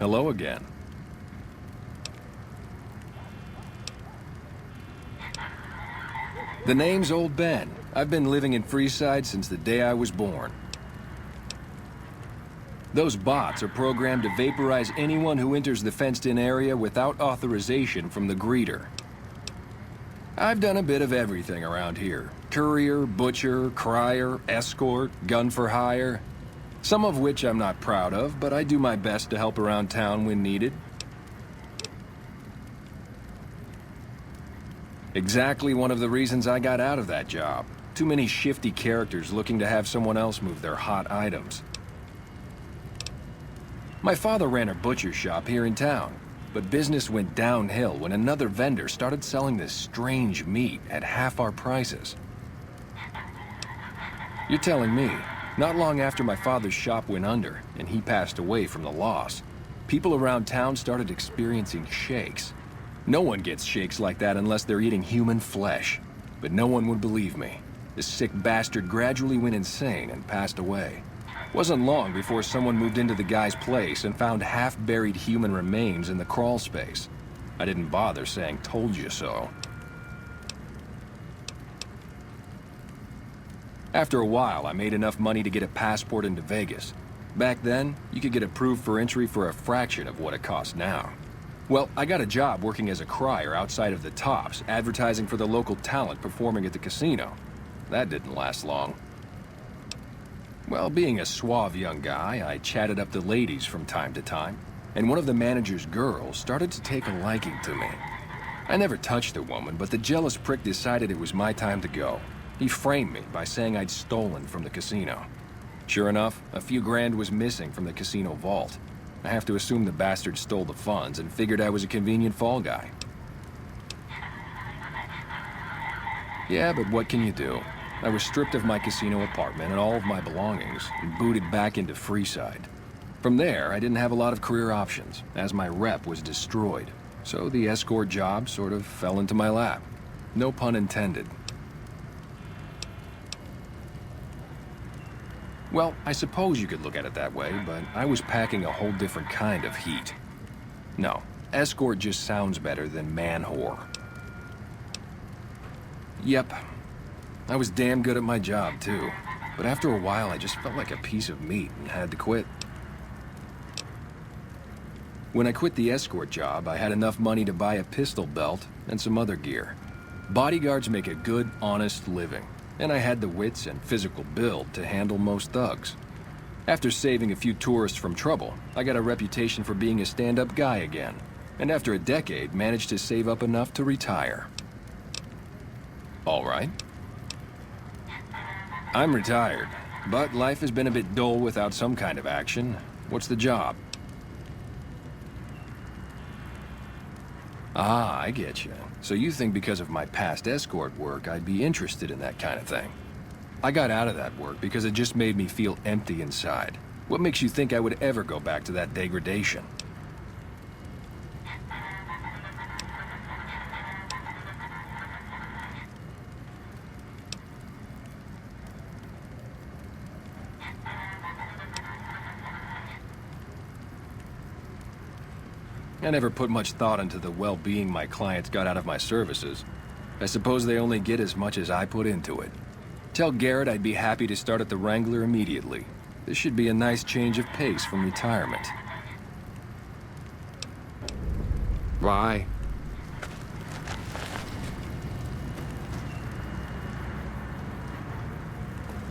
Hello again. The name's Old Ben. I've been living in Freeside since the day I was born. Those bots are programmed to vaporize anyone who enters the fenced-in area without authorization from the greeter. I've done a bit of everything around here. Courier, butcher, crier, escort, gun for hire. Some of which I'm not proud of, but I do my best to help around town when needed. Exactly one of the reasons I got out of that job. Too many shifty characters looking to have someone else move their hot items. My father ran a butcher shop here in town, but business went downhill when another vendor started selling this strange meat at half our prices. You're telling me, not long after my father's shop went under and he passed away from the loss, people around town started experiencing shakes. No one gets shakes like that unless they're eating human flesh. But no one would believe me. This sick bastard gradually went insane and passed away. Wasn't long before someone moved into the guy's place and found half-buried human remains in the crawl space. I didn't bother saying "told you so." After a while, I made enough money to get a passport into Vegas. Back then, you could get approved for entry for a fraction of what it costs now. Well, I got a job working as a crier outside of the Tops, advertising for the local talent performing at the casino. That didn't last long. Well, being a suave young guy, I chatted up the ladies from time to time, and one of the manager's girls started to take a liking to me. I never touched the woman, but the jealous prick decided it was my time to go. He framed me by saying I'd stolen from the casino. Sure enough, a few grand was missing from the casino vault. I have to assume the bastard stole the funds and figured I was a convenient fall guy. Yeah, but what can you do? I was stripped of my casino apartment and all of my belongings and booted back into Freeside. From there, I didn't have a lot of career options, as my rep was destroyed. So the escort job sort of fell into my lap. No pun intended. Well, I suppose you could look at it that way, but I was packing a whole different kind of heat. No, escort just sounds better than man-whore. Yep, I was damn good at my job, too. But after a while, I just felt like a piece of meat and had to quit. When I quit the escort job, I had enough money to buy a pistol belt and some other gear. Bodyguards make a good, honest living, and I had the wits and physical build to handle most thugs. After saving a few tourists from trouble, I got a reputation for being a stand-up guy again, and after a decade, managed to save up enough to retire. All right. I'm retired, but life has been a bit dull without some kind of action. What's the job? Ah, I get you. So you think because of my past escort work, I'd be interested in that kind of thing. I got out of that work because it just made me feel empty inside. What makes you think I would ever go back to that degradation? I never put much thought into the well-being my clients got out of my services. I suppose they only get as much as I put into it. Tell Garrett I'd be happy to start at the Wrangler immediately. This should be a nice change of pace from retirement. Bye.